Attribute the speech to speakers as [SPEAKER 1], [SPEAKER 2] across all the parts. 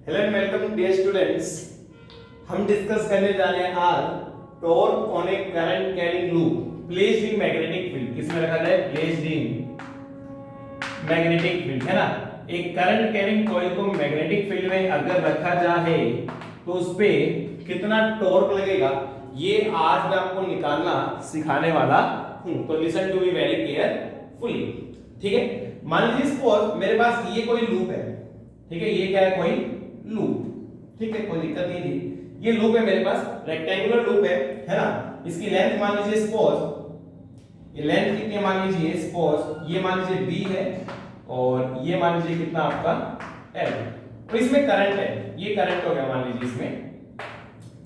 [SPEAKER 1] Hello and welcome dear students. हम discuss करने जा रहे हैं आज torque on a current carrying loop placed in magnetic field. किसमें रखा जाए? प्लेस्ड इन मैग्नेटिक फील्ड, है ना। एक करंट कैरिंग कॉइल को मैग्नेटिक फील्ड में अगर रखा जाए तो उस पे कितना टॉर्क लगेगा, ये आज मैं आपको निकालना सिखाने वाला हूं। तो listen to be very carefully, ठीक है। मान लीजिए सपोज मेरे पास ये कोई लूप है, ठीक है। ये क्या है? कोई लूप, ठीक है, कोई दिक्कत नहीं थी। ये लूप है मेरे पास, रेक्टेंगुलर लूप है ना। इसकी लेंथ मान लीजिए सपोज, ये लेंथ कितनी है मान लीजिए सपोज, ये मान लीजिए b है और ये मान लीजिए कितना आपका l। तो इसमें करंट है, ये करंट हो गया मान लीजिए इसमें,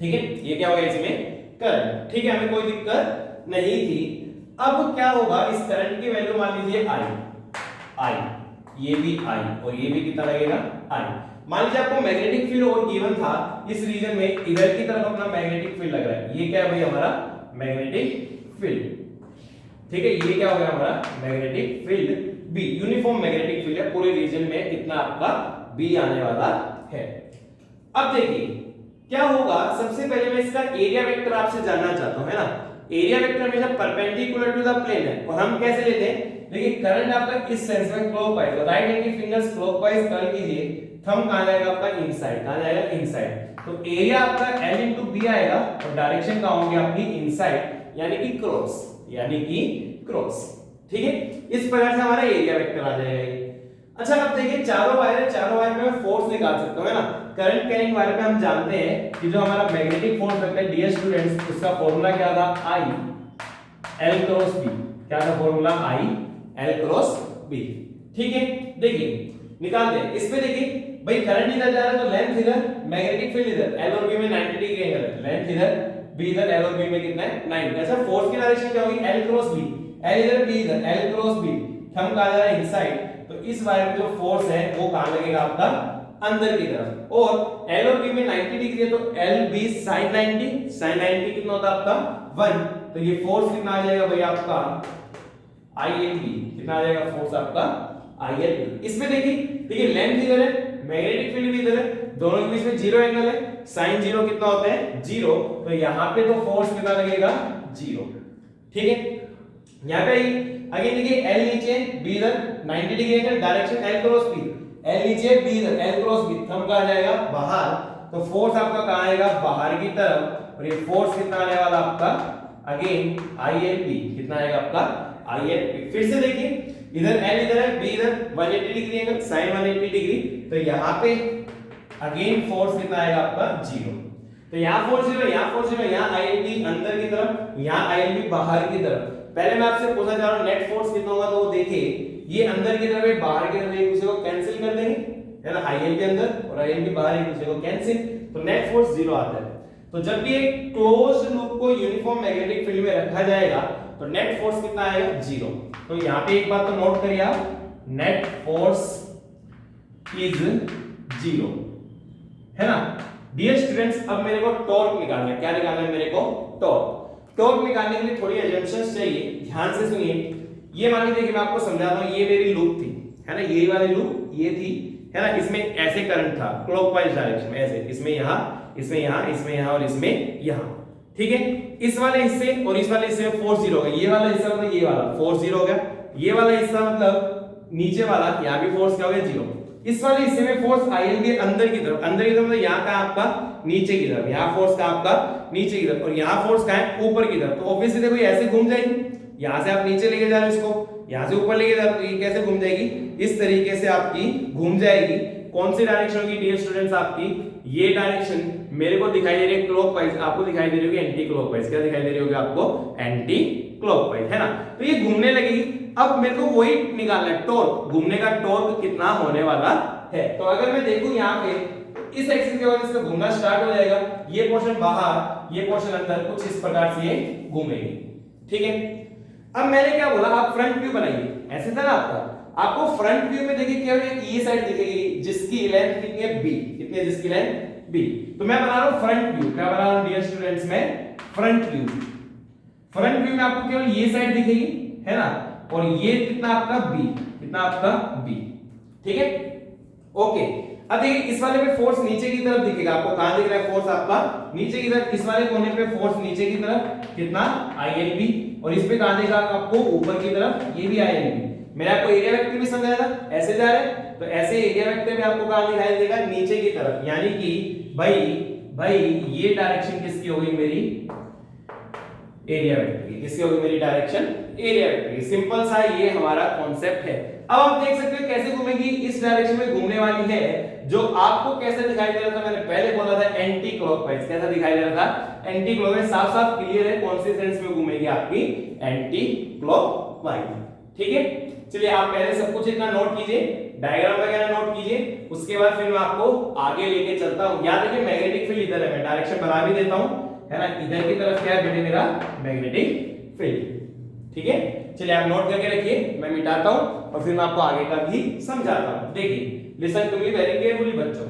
[SPEAKER 1] ठीक है। ये क्या हो गया इसमें? करंट, ठीक है। हमें कोई दिक्कत नहीं थी। अब क्या होगा, इस करंट की वैल्यू मान लीजिए I, ये भी I और ये भी कितना लगेगा? I। मान लीजिए आपको मैग्नेटिक फील्ड और गिवन था इस रीजन में, इधर की तरफ अपना मैग्नेटिक फील्ड लग रहा है। ये क्या है भाई? हमारा मैग्नेटिक फील्ड, ठीक है। ये क्या हो गया? हमारा magnetic field B, uniform magnetic field है। पूरे रीजन में कितना आपका B आने वाला है। अब देखिए क्या होगा, सबसे पहले मैं इसका एरिया वेक्टर आपसे जानना चाहता हूं, है ना। एरिया वेक्टर हमेशा परपेंडिकुलर टू द प्लेन है और हम कैसे लेते हैं? देखिए करंट आपका इस सेंस में क्लॉकवाइज, राइट हैंड की फिंगर्स क्लॉकवाइज कर्ल कीजिए, थंब कहां जाएगा आपका? इनसाइड। कहां जाएगा? इनसाइड। तो एरिया आपका L into B आएगा और डायरेक्शन कहां होगी आपकी? इनसाइड, यानी कि क्रॉस, यानी कि क्रॉस, ठीक है। इस प्रकार से हमारा एरिया वेक्टर आ जाएगा। अच्छा अब देखिए चारों वायर है, चारों वायर में मैं फोर्स निकाल सकता हूं, है ना। करंट कैरिंग वायर पे हम जानते हैं कि जो हमारा मैग्नेटिक फोर्स लगता है डियर स्टूडेंट्स, उसका फॉर्मूला क्या था? I L cross B। क्या था formula? I L cross B, ठीक है। देखिए निकालते हैं। इस पे देखिए भाई करंट इधर जा रहा है तो लेंथ इधर, मैग्नेटिक फील्ड इधर, L और B में 90 डिग्री एंगल है। लेंथ इधर, B इधर, L और B में कितना है? 90। अच्छा फोर्स की डायरेक्शन क्या होगी? L cross B। L इधर, B इधर, L क्रॉस B। हम कहां जा रहा है? इनसाइड। तो इस वायर में जो फोर्स है वो कहां लगेगा आपका? अंदर की तरफ। और L और B में 90 डिग्री है तो L B sin 90, sin 90 कितना होता है आपका? 1। तो ये फोर्स कितना आ जाएगा भाई आपका? ILB। कितना आ जाएगा फोर्स आपका? ILB। इसमें देखिए लेंथ इधर है, मैग्नेटिक फील्ड भी इधर है, दोनों के बीच में जीरो एंगल है। sin 0 कितना होता है? 0। तो यहां पे तो फोर्स कितना लगेगा? 0, ठीक है। यहां पे अगेन देखिए L नीचे, B इधर, 90 degree angle, direction L cross B। L नीचे, B इधर, L क्रॉस B। थंब कहां जाएगा? बाहर। तो फोर्स आपका कहां आएगा? बाहर की तरफ। और ये फोर्स कितना आने वाला आपका? Again ILB। कितना आएगा आपका? ILB। फिर से देखिए इधर L इधर है, B इधर, 180 डिग्री एंगल, sin 180 डिग्री। तो यहां पे अगेन फोर्स कितना आएगा आपका? 0। तो यहां फोर्स 0, यहां फोर्स 0, यहां ILB अंदर की तरफ, यहां ILB बाहर की तरफ। पहले मैं आपसे पूछना चाह रहा हूं नेट फोर्स कितना होगा, तो देखिए ये अंदर की तरफ है, बाहर की तरफ एक दूसरे को कैंसिल कर देंगे, है ना। ILB अंदर और ILB बाहर एक दूसरे को कैंसिल, तो नेट फोर्स 0 आता है। तो जब भी एक क्लोज्ड लूप को यूनिफॉर्म मैग्नेटिक फील्ड में रखा जाएगा तो नेट फोर्स कितना आएगा? 0। तो यहां पे एक बात तो नोट करिए आप, नेट फोर्स इज 0, है ना। डियर स्टूडेंट्स अब मेरे को टॉर्क निकालना है। क्या निकालना है मेरे को? टॉर्क। टॉर्क निकालने के लिए थोड़ी एजम्पशंस चाहिए, ध्यान से सुनिए। ये मान लीजिए कि मैं आपको समझाता हूं, ये मेरी लूप थी, है ना। ये वाली लूप ये थी, है ना। इसमें ऐसे करंट था क्लॉकवाइज डायरेक्शन में, ऐसे, इसमें यहां, इसमें यहां, इसमें यहां और इसमें यहां, ठीक है। इस वाले हिस्से और इस वाले हिस्से में फोर्स 0 हो गया। ये वाला हिस्सा मतलब ये वाला फोर्स 0 हो गया। ये वाला हिस्सा मतलब नीचे वाला, यहां भी फोर्स क्या हो गया? 0। इस वाले हिस्से में फोर्स ILB अंदर की तरफ, अंदर की तरफ मतलब यहां का आपका नीचे की तरफ, यहां फोर्स का आपका नीचे की तरफ, और यहां फोर्स का है ऊपर की तरफ। तो ऑब्वियसली देखो ये ऐसे घूम जाएगी, यहां से आप नीचे लेके जा रहे हो इसको, यहां से ऊपर लेके जा रहे हो, तो ये कैसे घूम जाएगी? इस तरीके से आपकी घूम जाएगी। कौन सी डायरेक्शन होगी डियर स्टूडेंट्स आपकी? ये डायरेक्शन मेरे को दिखाई दे रही है क्लॉकवाइज, आपको दिखाई दे रही होगी एंटी क्लॉकवाइज। क्या दिखाई दे रही होगी आपको? एंटी क्लॉकवाइज, है ना। तो ये घूमने लगेगी। अब मेरे को वही निकालना है टॉर्क, घूमने का टॉर्क कितना होने वाला है। तो अगर मैं देखूं यहां पे इस एक्सिस के वजह से घूमना स्टार्ट हो जाएगा, ये पोर्शन बाहर, ये पोर्शन अंदर, कुछ इस प्रकार से ये घूमेगी, ठीक है। अब मैंने क्या बोला, आप फ्रंट व्यू बनाइए, ऐसे था ना आपको फ्रंट व्यू में देखिए क्या हो, ये साइड दिखेगी जिसकी लेंथ कितनी है? B। कितनी है जिसकी लेंथ? B। तो मैं बना रहा हूं फ्रंट व्यू। क्या बना रहा हूं डियर स्टूडेंट्स? में फ्रंट व्यू। फ्रंट व्यू में आपको केवल ये साइड दिखेगी, है ना। और ये कितना आपका? B। कितना आपका? B, ठीक है, ओके। अब देखिए इस वाले पे फोर्स नीचे की तरफ दिखेगा आपको, कहां दिख रहा है फोर्स आपका नीचे की तरफ, इस वाले कोने पे फोर्स नीचे की तरफ कितना ILB, और इस पे कहां दिखेगा आपको ऊपर की तरफ, ये भी ILB। मैंने आपको एरिया वेक्टर भी समझाया था, ऐसे जा रहा है तो ऐसे एरिया वेक्टर भी आपको कहां दिखाई देगा, नीचे की तरफ, यानी कि भाई ये डायरेक्शन किसकी होगी, मेरी एरिया वेक्टर की। किसकी होगी मेरी डायरेक्शन, एरिया वेक्टर की। सिंपल सा ये हमारा कॉन्सेप्ट है। अब आप देख सकते हो कैसे घूमेगी, इस डायरेक्शन में घूमने वाली है, जो आपको कैसे दिखाई दे रहा था, मैंने पहले बोला था एंटी क्लॉकवाइज। कैसा दिखाई दे रहा था, एंटी क्लॉकवाइज। साफ साफ क्लियर है कौन से सेंस में घूमेगी आपकी, एंटी क्लॉकवाइज। ठीक है, चलिए आप पहले सब कुछ इतना नोट कीजिए, डायग्राम वगैरह नोट कीजिए, उसके बाद फिर मैं आपको आगे लेके चलता हूं। याद रखिए मैग्नेटिक फील्ड इधर है, मैं डायरेक्शन बना भी देता हूं, है ना। इधर की तरफ क्या है बेटे, मेरा मैग्नेटिक फील्ड। ठीक है, चलिए आप नोट करके रखिए, मैं मिटाता हूं और फिर मैं आपको आगे का भी समझाता हूं। देखिए listen to me very carefully बच्चों।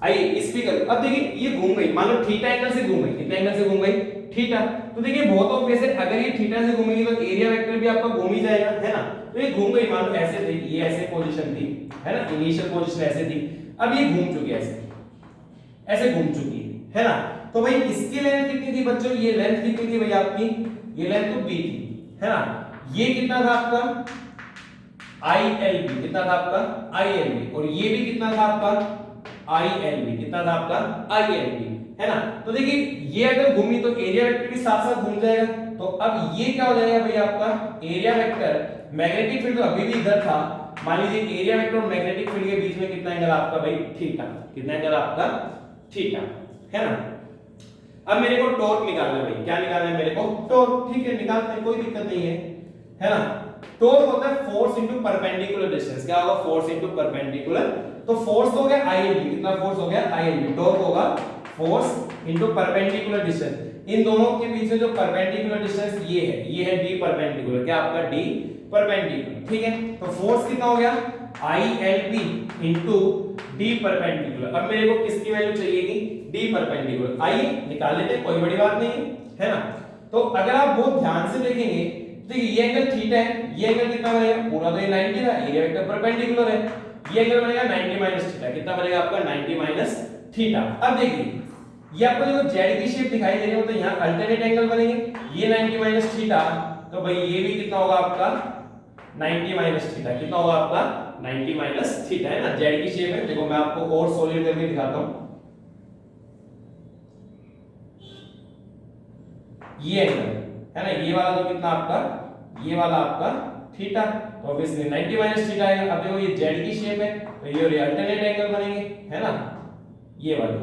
[SPEAKER 1] आइए इस फिगर, अब देखिए ये घूम गई, मान लो थीटा एंगल से घूम गई, कितने एंगल से घूम गई, थीटा। तो देखिए बहुत ऑब्वियस है, अगर ये थीटा से घूमेगी तो एरिया वेक्टर भी आपका घूम ही जाएगा, है ना। तो ये घूम गई, मान लो ऐसे थी, ये ऐसे पोजीशन थी, है ना, इनिशियल पोजीशन ऐसे थी, अब ये घूम चुकी है, ऐसे घूम चुकी है ना। तो भाई इसकी लेंथ कितनी थी बच्चों, ये लेंथ कितनी थी भाई आपकी, ये लेंथ तो b थी, है ना। ये कितना था आपका ILB, कितना था आपका ILB, और ये भी कितना था आपका ILB, कितना था आपका ILB, है ना। तो देखिए ये अगर घूमी तो एरिया वेक्टर भी साथ साथ घूम जाएगा। तो अब ये क्या हो जाएगा भाई आपका एरिया वेक्टर, मैग्नेटिक फील्ड तो अभी भी इधर था, मान लीजिए एरिया वेक्टर और मैग्नेटिक फील्ड के बीच में कितना एंगल आपका भाई, थीटा। कितना एंगल आपका, थीटा, है ना। अब मेरे को टॉर्क निकालना है भाई, क्या निकालना है मेरे को, टॉर्क। ठीक है निकालते हैं, कोई दिक्कत नहीं है ना। टॉर्क होता है फोर्स इनटू परपेंडिकुलर डिस्टेंस। क्या होगा, फोर्स इनटू परपेंडिकुलर। तो फोर्स तो हो गया ILB, कितना फोर्स हो गया ILB, टॉर्क होगा फोर्स इनटू परपेंडिकुलर डिस्टेंस। इन दोनों के बीच में जो परपेंडिकुलर डिस्टेंस ये है d परपेंडिकुलर, क्या आपका d परपेंडिकुलर। ठीक है, तो फोर्स कितना हो गया ILB इनटू d परपेंडिकुलर। अब मेरे को किसकी वैल्यू चाहिएगी, d परपेंडिकुलर। आइए निकाल लेते हैं, कोई बड़ी बात नहीं है ना। तो अगर आप बहुत ध्यान से देखेंगे तो ये एंगल थीटा है, ये एंगल कितना बनेगा, पूरा तो ये 90 था, एरिया वेक्टर परपेंडिकुलर है, ये एंगल बनेगा 90 माइनस थीटा। कितना बनेगा आपका 90 माइनस थीटा। अब देखिए ये आपको जो जेड की शेप दिखाई दे रही हो, तो यहाँ अल्टरनेट एंगल बनेंगे, ये 90 माइनस थीटा, तो भाई ये भी कितना होगा आपका 90 माइनस थीटा। कितना होगा आपका 90 माइनस थीटा, है ना, जेड की शेप है। देखो मैं आपको और सॉलिड करके दिखाता हूं, ये एंगल है ना, ये वाला तो कितना आपका, ये वाला आपका थीटा, तो ऑब्वियसली 90 माइनस थीटा आएगा। अब देखो ये जेड की शेप है, तो ये अल्टरनेट एंगल बनेंगे, है ना, ये वाला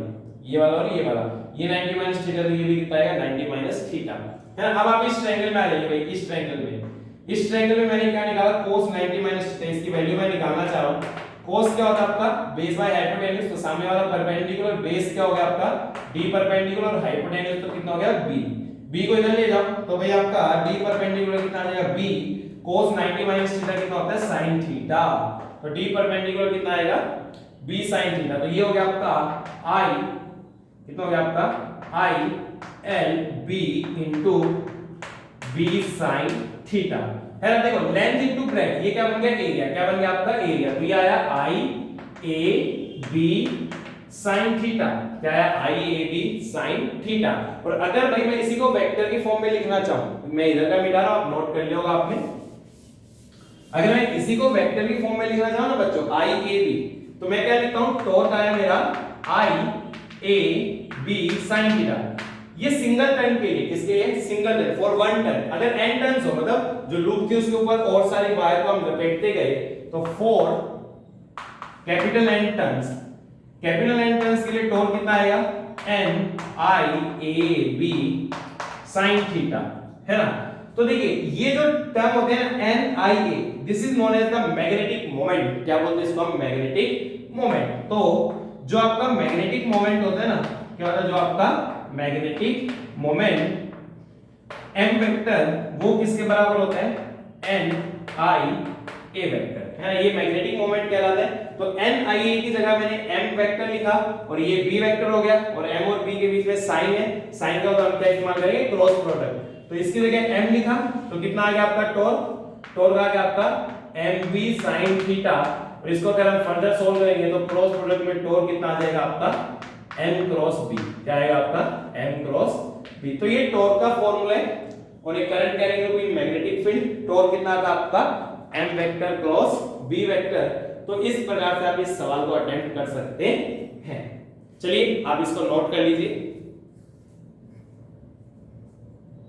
[SPEAKER 1] और ये वाला, ये 90 माइनस थीटा, तो ये भी कितना आएगा 90 माइनस थीटा, है ना। अब आप इस ट्रायंगल में आ जाइए भाई, इस ट्रायंगल में मैंने क्या निकाला, cos 90 माइनस थीटा, इसकी वैल्यू मैं निकालना चाह रहा हूं। cos क्या होता है आपका, बेस बाय हाइपोटेन्यूज, तो सामने वाला परपेंडिकुलर, बेस क्या हो गया आपका d परपेंडिकुलर, और हाइपोटेन्यूज तो कितना हो गया b को इधर ले जाओ, तो भाई आपका d परपेंडिकुलर कितना आ जाएगा b, cos 90 माइनस थीटा कितना होता है sin थीटा, तो d परपेंडिकुलर कितना आएगा b sin थीटा। तो ये हो गया आपका i, कितना हो गया आपका ILB into b sin theta, है ना। देखो लेंथ इनटू ब्रेथ, ये क्या बन गया एरिया, क्या बन गया आपका एरिया, तो ये आया IAB sin थीटा, क्या आया IAB sin थीटा। और अगर भाई मैं इसी को वेक्टर की फॉर्म में लिखना चाहूं, मैं इधर का मिटा रहा हूं, आप नोट कर लियोगा आपने। अगर मैं इसी को वेक्टर की फॉर्म में लिखना चाहूं ना बच्चों IAB, तो मैं क्या लिखता हूं, टॉर्क आया मेरा IAB sin थीटा। ये सिंगल टर्न के लिए, किसके लिए, single turn, for one turn. अगर n टर्न्स हो, मतलब जो लूप थी उसके ऊपर और सारी वायर को हम लपेटते गए, तो for capital N turns, capital N turns के लिए टॉर्क कितना आएगा NIAB sin थीटा, है ना। तो देखिए ये जो टर्म होते हैं NIA, this is known as the magnetic moment. क्या बोलते हैं इसको हम, मैग्नेटिक मोमेंट। तो जो आपका मैग्नेटिक मोमेंट होता है ना, क्या होता है, जो आपका मैग्नेटिक मोमेंट m वेक्टर, वो किसके बराबर होता है NIA वेक्टर, है ना। ये मैग्नेटिक मोमेंट कहलाता है। तो NIA की जगह मैंने m वेक्टर लिखा, और ये b वेक्टर हो गया, और m और b के बीच में साइन है, साइन का तो हम क्या इस्तेमाल करेंगे, क्रॉस प्रोडक्ट। तो इसकी जगह m लिखा, तो कितना आ गया आपका टॉर्क, टॉर्क आ गया आपका mv sin थीटा, और इसको अगर हम फर्दर सोल्व करेंगे तो क्रॉस प्रोडक्ट में टॉर्क कितना आ जाएगा आपका m क्रॉस b, क्या आएगा आपका m क्रॉस b। तो ये टॉर्क का फॉर्मूला है और एक current carrying loop in magnetic field, torque कितना था आपका m vector cross b vector. तो इस प्रकार से आप इस सवाल को अटेम्प्ट कर सकते हैं। चलिए आप इसको नोट कर लीजिए।